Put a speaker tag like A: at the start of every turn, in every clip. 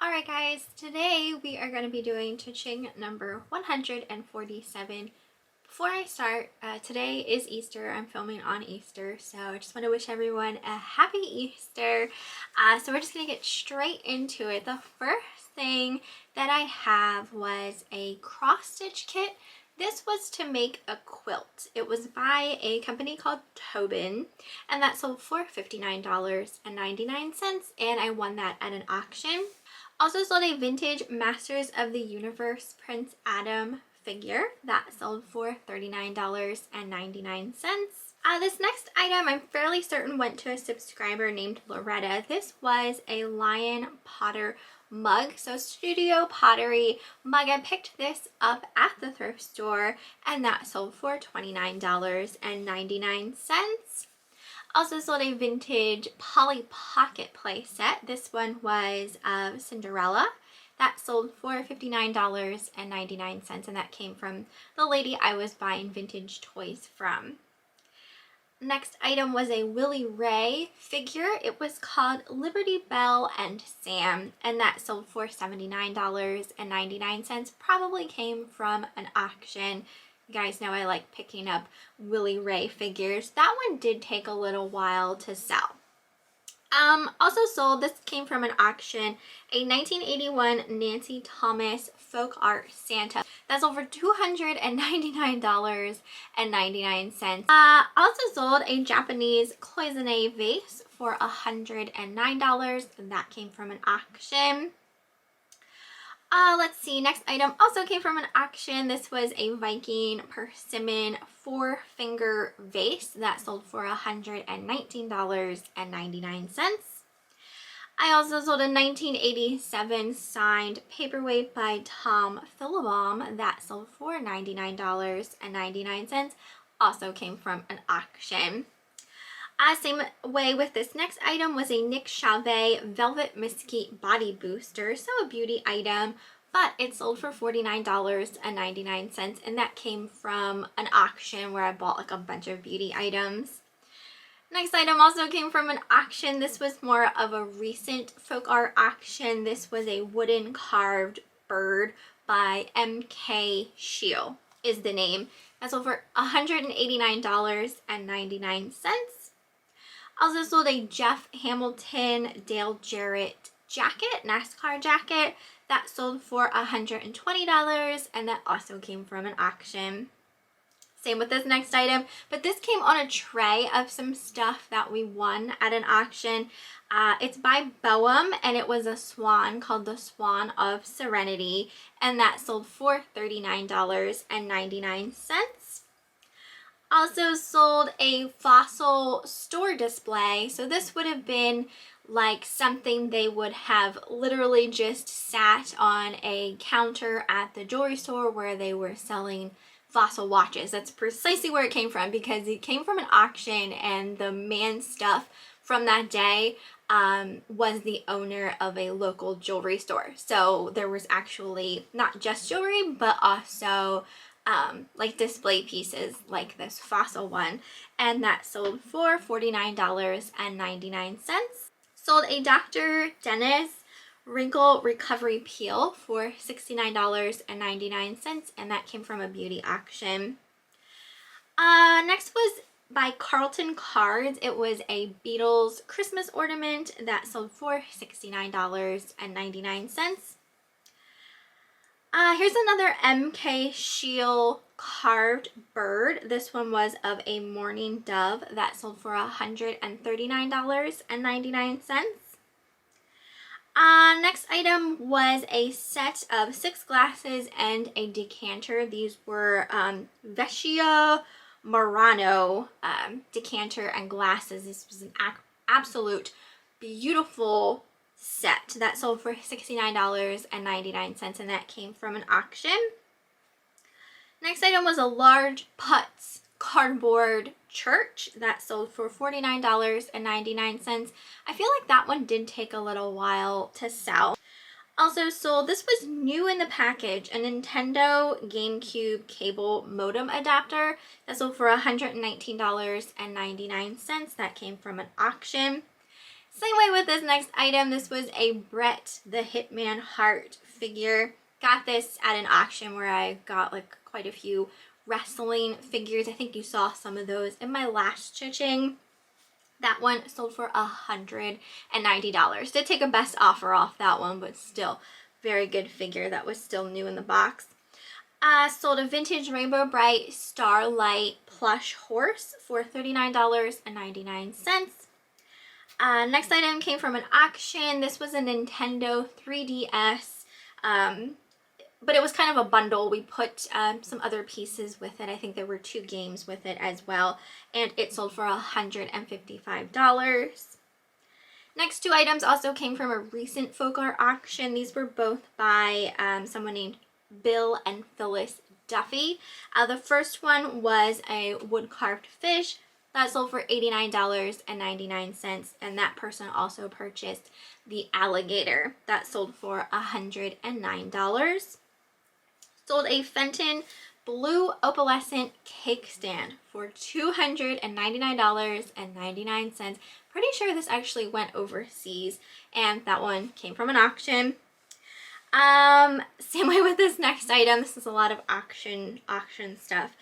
A: Alright guys, today we are going to be doing CHING number 147. Before I start, today is Easter. I'm filming on Easter, so I just want to wish everyone a happy Easter. So we're just going to get straight into it. The first thing that I have was a cross-stitch kit. This was to make a quilt. It was by a company called Tobin, and that sold for $59.99, and I won that at an auction. Also sold a vintage Masters of the Universe Prince Adam figure that sold for $39.99. This next item I'm fairly certain went to a subscriber named Loretta. This was a Lion Potter mug, so studio pottery mug. I picked this up at the thrift store and that sold for $29.99. Also sold a vintage Polly Pocket play set. This one was Cinderella. That sold for $59.99, and that came from the lady I was buying vintage toys from. Next item was a Willie Ray figure. It was called Liberty Belle and Sam, and that sold for $79.99. Probably came from an auction. You guys know I like picking up Willie Ray figures. That one did take a little while to sell. Also sold, this came from an auction, a 1981 Nancy Thomas Folk Art Santa. That's over $299.99. Also sold a Japanese cloisonne vase for $109, and that came from an auction. Let's see, next item also came from an auction. This was a Viking persimmon 4-finger vase that sold for $119.99. I also sold a 1987 signed paperweight by Tom Philobaum that sold for $99.99. Also came from an auction. Same way with this next item was a Nick Chauvet Velvet Mesquite Body Booster. So a beauty item, but it sold for $49.99, and that came from an auction where I bought like a bunch of beauty items. Next item also came from an auction. This was more of a recent folk art auction. This was a wooden carved bird by M.K. Shield is the name. That sold for $189.99. Also sold a Jeff Hamilton Dale Jarrett jacket, NASCAR jacket, that sold for $120, and that also came from an auction. Same with this next item, but this came on a tray of some stuff that we won at an auction. It's by Boehm, and it was a swan called the Swan of Serenity, and that sold for $39.99. Also sold a fossil store display. So this would have been like something they would have literally just sat on a counter at the jewelry store where they were selling fossil watches. That's precisely where it came from, because it came from an auction, and the man stuff from that day was the owner of a local jewelry store. So there was actually not just jewelry, but also like display pieces like this fossil one, and that sold for $49.99. Sold a Dr. Dennis wrinkle recovery peel for $69.99, and that came from a beauty auction. Next was by Carlton Cards. It was a Beatles Christmas ornament that sold for $69.99. Here's another M.K. Shield carved bird. This one was of a mourning dove that sold for $139.99. Next item was a set of 6 glasses and a decanter. These were Vecchio Murano decanter and glasses. This was an absolute beautiful set that sold for $69.99, and that came from an auction. Next item was a large Putz cardboard church that sold for $49.99. I feel like that one did take a little while to sell. Also sold, this was new in the package, a Nintendo GameCube cable modem adapter that sold for $119.99. That came from an auction. Same way with this next item. This was a Bret the Hitman Hart figure. Got this at an auction where I got like quite a few wrestling figures. I think you saw some of those in my last CHING. That one sold for $190. Did take a best offer off that one, but still very good figure. That was still new in the box. Sold a vintage Rainbow Bright Starlight plush horse for $39.99. Next item came from an auction. This was a Nintendo 3DS, but it was kind of a bundle. We put some other pieces with it. I think there were 2 games with it as well, and it sold for $155. Next 2 items also came from a recent folk art auction. These were both by someone named Bill and Phyllis Duffy. The first one was a wood carved fish that sold for $89.99, and that person also purchased the alligator that sold for $109. Sold a Fenton blue opalescent cake stand for $299.99. Pretty sure this actually went overseas, and that one came from an auction. Same way with this next item. This is a lot of auction stuff.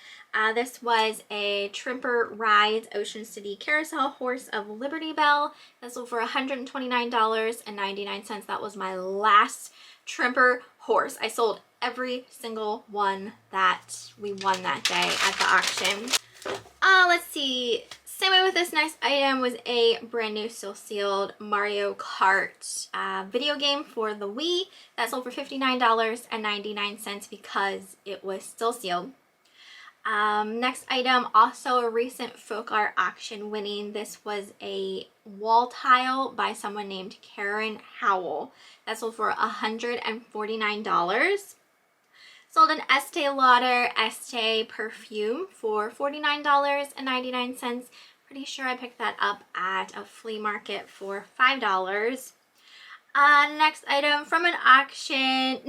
A: This was a Trimper Rides Ocean City Carousel Horse of Liberty-Belle. That sold for $129.99. That was my last Trimper horse. I sold every single one that we won that day at the auction. Let's see. Same way with this next item was a brand new still sealed Mario Kart video game for the Wii. That sold for $59.99 because it was still sealed. Next item, also a recent folk art auction winning. This was a wall tile by someone named Karen Howell. That sold for $149. Sold an Estee Lauder Estee perfume for $49.99. Pretty sure I picked that up at a flea market for $5. Next item from an auction.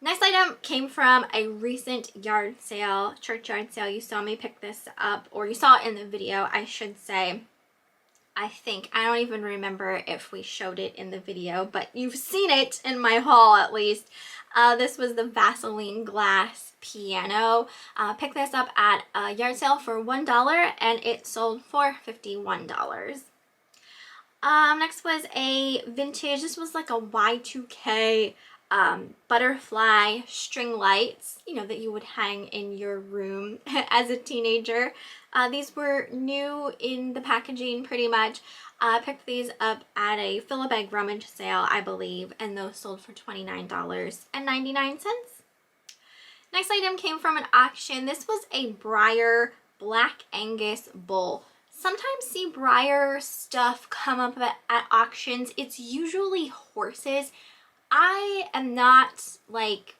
A: Next item came from a recent yard sale, church yard sale. You saw me pick this up, or you saw it in the video, I should say. I think. I don't even remember if we showed it in the video, but you've seen it in my haul at least. This was the Vaseline glass piano. Picked this up at a yard sale for $1, and it sold for $51. Next was a vintage, this was like a Y2K butterfly string lights, you know, that you would hang in your room as a teenager. These were new in the packaging pretty much. Picked these up at a Philip Egg rummage sale, I believe, and those sold for $29.99. Next item came from an auction. This was a Breyer Black Angus bull. Sometimes see Breyer stuff come up at auctions. It's usually horses. I am not like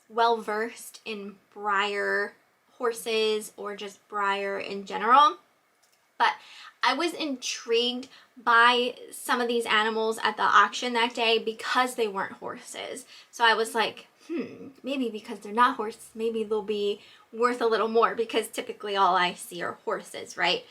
A: well versed in Breyer horses or just Breyer in general, but I was intrigued by some of these animals at the auction that day because they weren't horses. So I was like, maybe because they're not horses, maybe they'll be worth a little more, because typically all I see are horses, right?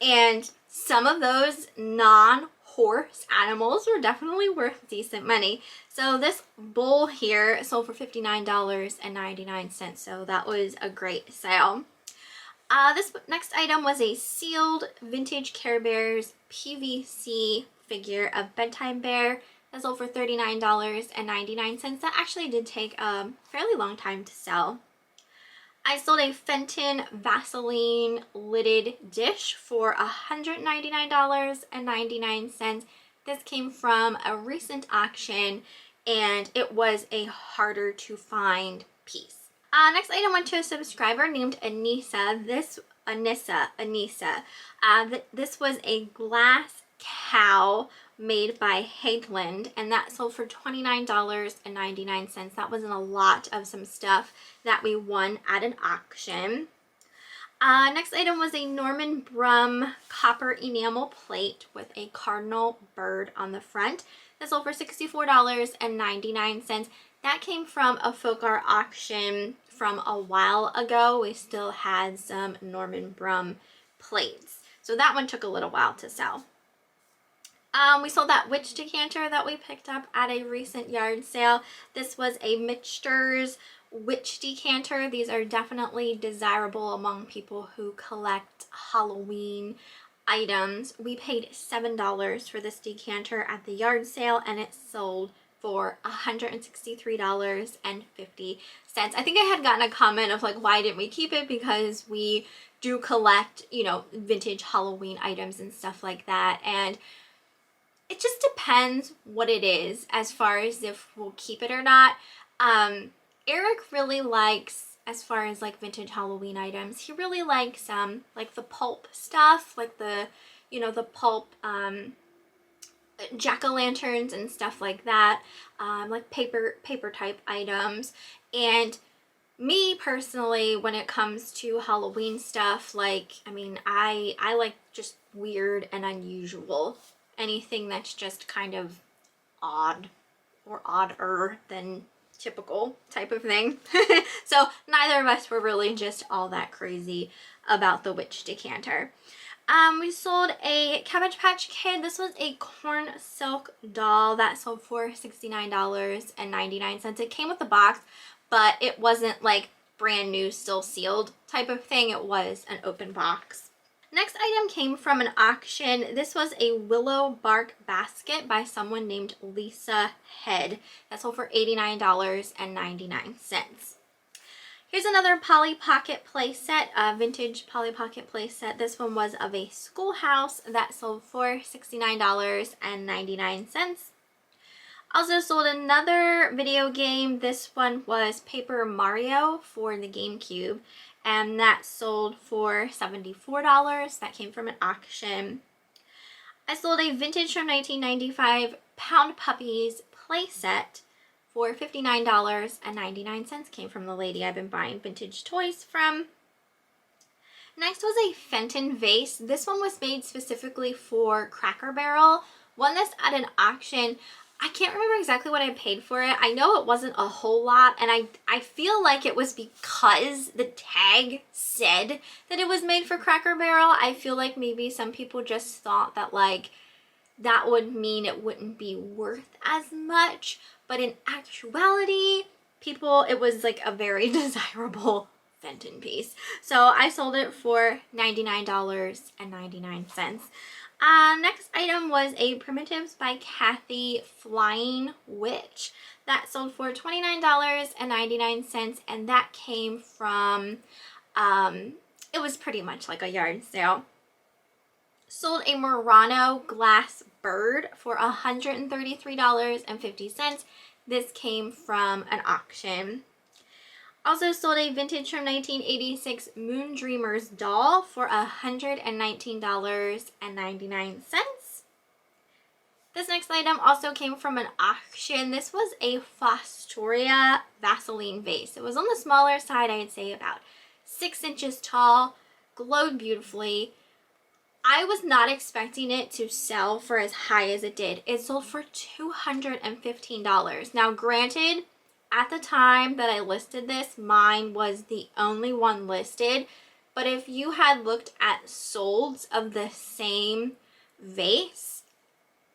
A: And some of those non-horse animals were definitely worth decent money. So this bull here sold for $59.99, so that was a great sale. This next item was a sealed vintage Care Bears PVC figure of Bedtime Bear. That sold for $39.99. That actually did take a fairly long time to sell. I sold a Fenton Vaseline lidded dish for $199.99. This came from a recent auction, and it was a harder to find piece. Next item went to a subscriber named Anissa. This was a glass cow made by Hageland, and that sold for $29.99. That was in a lot of some stuff that we won at an auction. Next item was a Norman Brum copper enamel plate with a cardinal bird on the front. That sold for $64.99. That came from a folk art auction from a while ago. We still had some Norman Brum plates, so that one took a little while to sell. We sold that witch decanter that we picked up at a recent yard sale. This was a Mixtures witch decanter. These are definitely desirable among people who collect Halloween items. We paid $7 for this decanter at the yard sale, and it sold for $163.50. I think I had gotten a comment of like, why didn't we keep it? Because we do collect, you know, vintage Halloween items and stuff like that. And it just depends what it is as far as if we'll keep it or not. Eric really likes, as far as like vintage Halloween items, he really likes like the pulp stuff, like the, you know, the pulp jack-o'-lanterns and stuff like that, like paper type items. And me personally, when it comes to Halloween stuff, like, I mean, I like just weird and unusual. Anything that's just kind of odd or odder than typical type of thing. So neither of us were really just all that crazy about the witch decanter. We sold a Cabbage Patch Kid. This was a corn silk doll that sold for $69.99. It came with a box, but it wasn't like brand new, still sealed type of thing. It was an open box. Next item came from an auction. This was a willow bark basket by someone named Lisa Head. That sold for $89.99. Here's another Polly Pocket play set, a vintage Polly Pocket play set. This one was of a schoolhouse that sold for $69.99. Also sold another video game. This one was Paper Mario for the GameCube, and that sold for $74. That came from an auction. I sold a vintage from 1995 Pound Puppies playset for $59.99. Came from the lady I've been buying vintage toys from. Next was a Fenton vase. This one was made specifically for Cracker Barrel. Won this at an auction. I can't remember exactly what I paid for it. I know it wasn't a whole lot, and I feel like it was because the tag said that it was made for Cracker Barrel. I feel like maybe some people just thought that like that would mean it wouldn't be worth as much, but in actuality, it was like a very desirable Fenton piece. So I sold it for $99.99. Next item was a Primitives by Kathy Flying Witch. That sold for $29.99, and that came from, it was pretty much like a yard sale. Sold a Murano glass bird for $133.50. This came from an auction. Also sold a vintage from 1986 Moon Dreamers doll for $119.99. This next item also came from an auction. This was a Fostoria Vaseline vase. It was on the smaller side, I'd say about 6 inches tall, glowed beautifully. I was not expecting it to sell for as high as it did. It sold for $215. Now, granted, at the time that I listed this, mine was the only one listed. But if you had looked at solds of the same vase,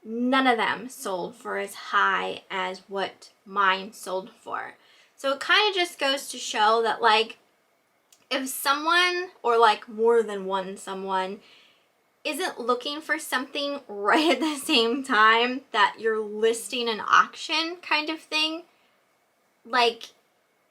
A: none of them sold for as high as what mine sold for. So it kind of just goes to show that, like, if someone, or like more than one someone, isn't looking for something right at the same time that you're listing an auction kind of thing, like,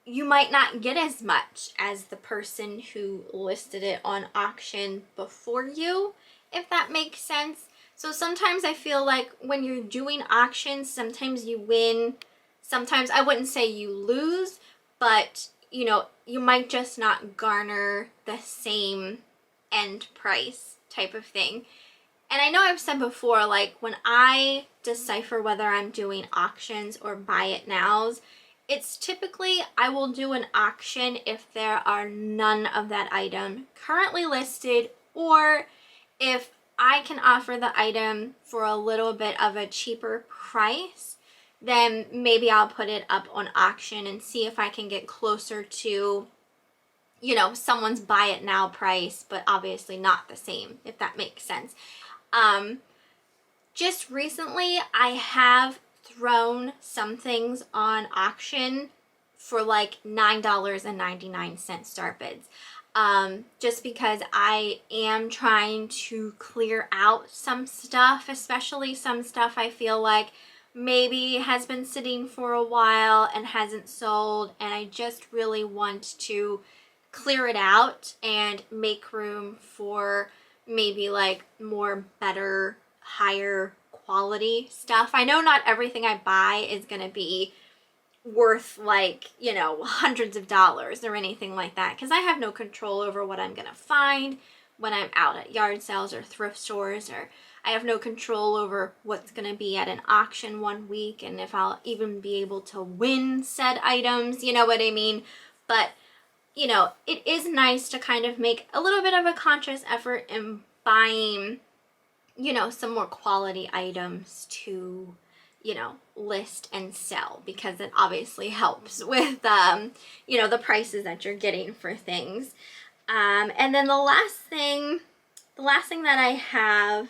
A: you might not get as much as the person who listed it on auction before you, if that makes sense. So sometimes I feel like when you're doing auctions, sometimes you win, sometimes I wouldn't say you lose, but you know, you might just not garner the same end price type of thing. And I know I've said before, like, when I decipher whether I'm doing auctions or buy it nows, it's typically I will do an auction if there are none of that item currently listed, or if I can offer the item for a little bit of a cheaper price, then maybe I'll put it up on auction and see if I can get closer to, you know, someone's buy it now price, but obviously not the same, if that makes sense. just recently I have thrown some things on auction for like $9.99 start bids. Just because I am trying to clear out some stuff, especially some stuff I feel like maybe has been sitting for a while and hasn't sold, and I just really want to clear it out and make room for maybe like more better, higher quality stuff. I know not everything I buy is gonna be worth like, you know, hundreds of dollars or anything like that, because I have no control over what I'm gonna find when I'm out at yard sales or thrift stores, or I have no control over what's gonna be at an auction one week and if I'll even be able to win said items, you know what I mean? But you know, it is nice to kind of make a little bit of a conscious effort in buying, you know, some more quality items to, you know, list and sell, because it obviously helps with, you know, the prices that you're getting for things. And then the last thing that I have,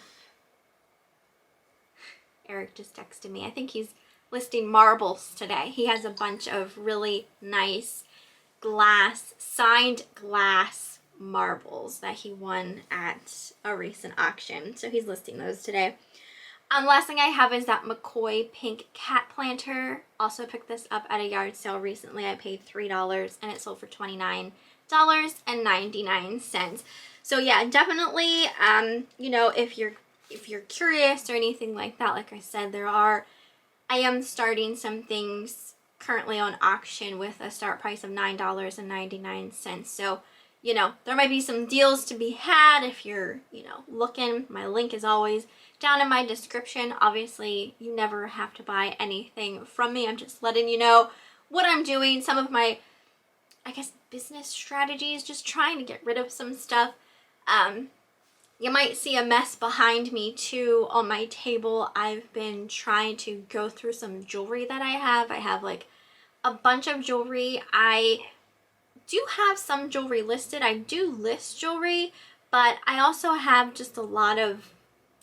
A: Eric just texted me. I think he's listing marbles today. He has a bunch of really nice signed glass marbles that he won at a recent auction. So he's listing those today. Last thing I have is that McCoy pink cat planter. Also picked this up at a yard sale recently. I paid $3 and it sold for $29.99. So yeah, definitely, you know, if you're curious or anything like that, like I said, I am starting some things currently on auction with a start price of $9.99. So, you know, there might be some deals to be had if you're, you know, looking. My link is always down in my description. Obviously, you never have to buy anything from me. I'm just letting you know what I'm doing, some of my, I guess, business strategies, just trying to get rid of some stuff. You might see a mess behind me too on my table. I've been trying to go through some jewelry that I have. I have like a bunch of jewelry. I do have some jewelry listed. I do list jewelry, but I also have just a lot of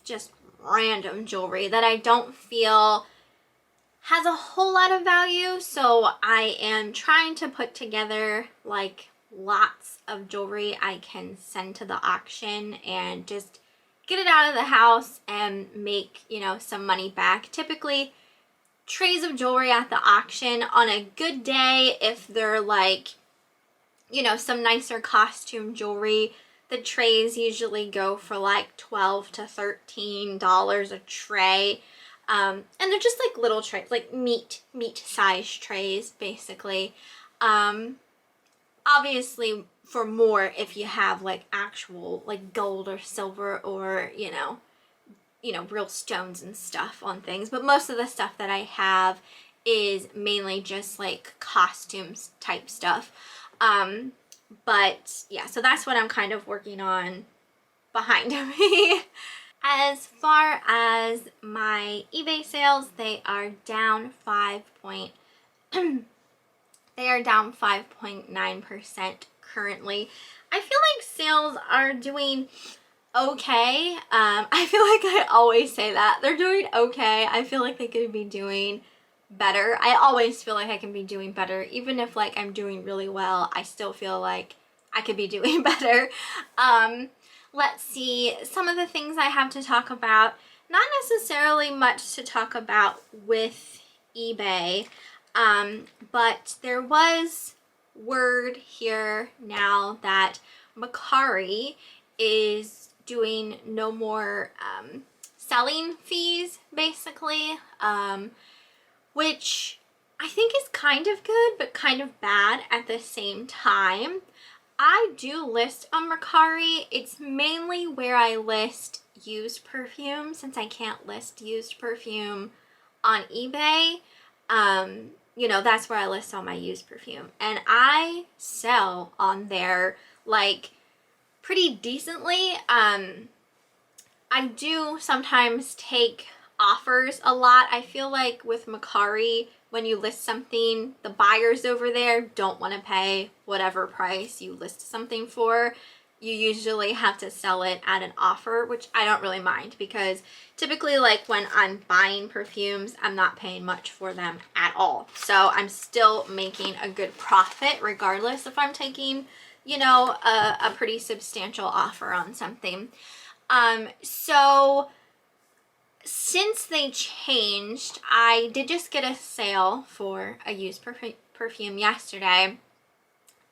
A: just random jewelry that I don't feel has a whole lot of value. So I am trying to put together like lots of jewelry I can send to the auction and just get it out of the house and make, you know, some money back. Typically, trays of jewelry at the auction on a good day, if they're like, you know, some nicer costume jewelry, the trays usually go for like $12 to $13 a tray. And they're just like little trays, like meat size trays, basically. Obviously for more if you have like actual like gold or silver or, you know, real stones and stuff on things. But most of the stuff that I have is mainly just like costumes type stuff. But yeah, so that's what I'm kind of working on behind me. As far as my eBay sales, they are down 5.9% currently. I feel like sales are doing okay. I feel like I always say that. They're doing okay. I feel like they could be doing better. I always feel like I can be doing better. Even if like I'm doing really well, I still feel like I could be doing better. Let's see, some of the things I have to talk about. Not necessarily much to talk about with eBay, but there was word here now that Mercari is doing no more selling fees, basically, which I think is kind of good but kind of bad at the same time. I do list on Mercari. It's mainly where I list used perfume, since I can't list used perfume on eBay. You know, that's where I list all my used perfume, and I sell on there like pretty decently. I do sometimes take offers a lot. I feel like with Mercari, when you list something, the buyers over there don't want to pay whatever price you list something for. you usually have to sell it at an offer, which I don't really mind because typically like when I'm buying perfumes, I'm not paying much for them at all. So I'm still making a good profit regardless if I'm taking, you know, a pretty substantial offer on something. So since they changed, I did just get a sale for a used perfume yesterday.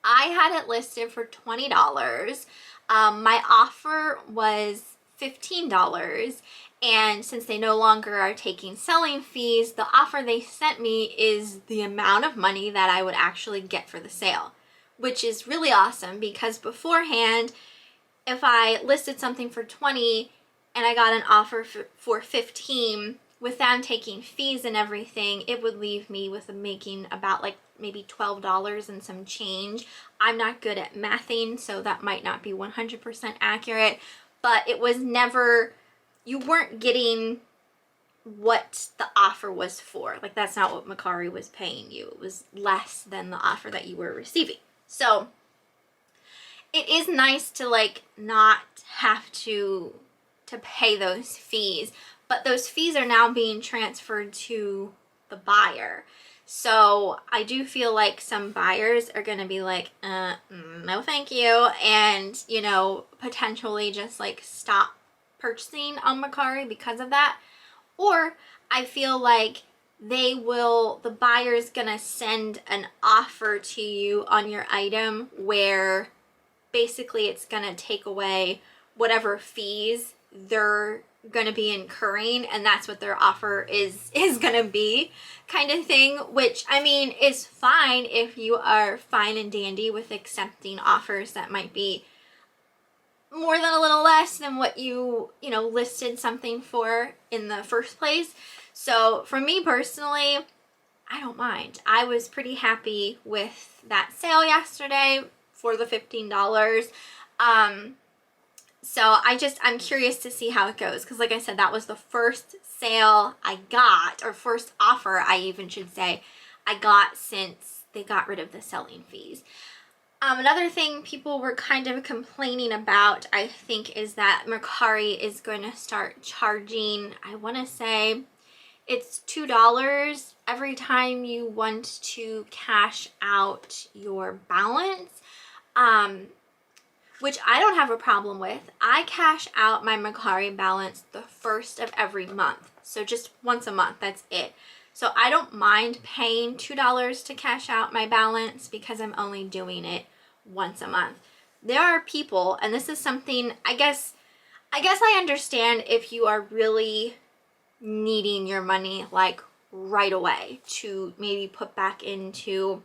A: I had it listed for $20. My offer was $15. And since they no longer are taking selling fees, the offer they sent me is the amount of money that I would actually get for the sale, which is really awesome because beforehand, if I listed something for 20 and I got an offer for 15 with them taking fees and everything, it would leave me with making about like maybe $12 and some change. I'm not good at mathing, so that might not be 100% accurate, but it was never, you weren't getting what the offer was for. Like that's not what Mercari was paying you. It was less than the offer that you were receiving. So it is nice to like not have to pay those fees, but those fees are now being transferred to the buyer. So I do feel like some buyers are going to be like, no thank you, and, you know, potentially just like stop purchasing on Mercari because of that. Or I feel like the buyer's going to send an offer to you on your item where basically it's going to take away whatever fees they're going to be incurring, and that's what their offer is going to be, kind of thing, which I mean is fine if you are fine and dandy with accepting offers that might be more than a little less than what you know, listed something for in the first place. So for me personally, I don't mind. I was pretty happy with that sale yesterday for the $15. So I'm curious to see how it goes, because like I said, that was the first sale I got, or first offer I even should say I got since they got rid of the selling fees. Another thing people were kind of complaining about, I think, is that Mercari is going to start charging, I want to say it's $2 every time you want to cash out your balance. Which I don't have a problem with. I cash out my Mercari balance the first of every month. So just once a month, that's it. So I don't mind paying $2 to cash out my balance because I'm only doing it once a month. There are people, and this is something, I guess I understand if you are really needing your money like right away to maybe put back into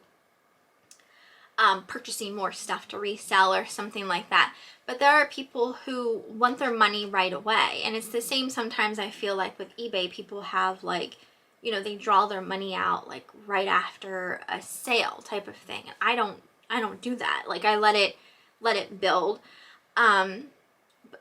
A: purchasing more stuff to resell or something like that. But there are people who want their money right away. And it's the same sometimes I feel like with eBay. People have like, you know, they draw their money out like right after a sale type of thing. And I don't do that. Like I let it build.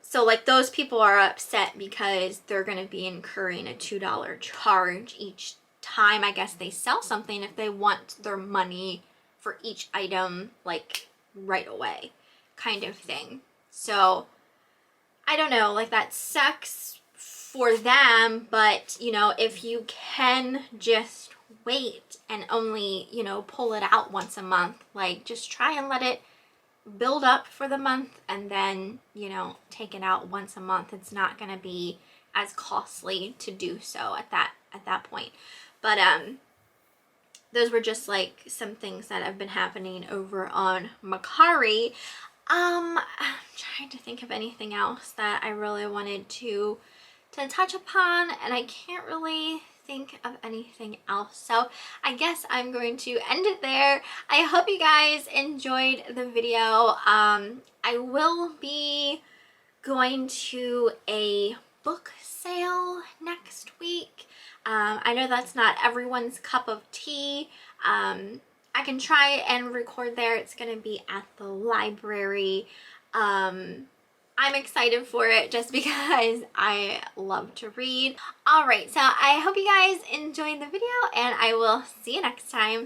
A: So like those people are upset because they're going to be incurring a $2 charge each time I guess they sell something if they want their money for each item like right away, kind of thing. So I don't know, like that sucks for them, but you know, if you can just wait and only, you know, pull it out once a month, like just try and let it build up for the month and then, you know, take it out once a month. It's not going to be as costly to do so at that point. But those were just like some things that have been happening over on Mercari. I'm trying to think of anything else that I really wanted to touch upon, and I can't really think of anything else. So I guess I'm going to end it there. I hope you guys enjoyed the video. I will be going to a book sale next week. I know that's not everyone's cup of tea. I can try and record there. It's going to be at the library. I'm excited for it just because I love to read. Alright, so I hope you guys enjoyed the video and I will see you next time.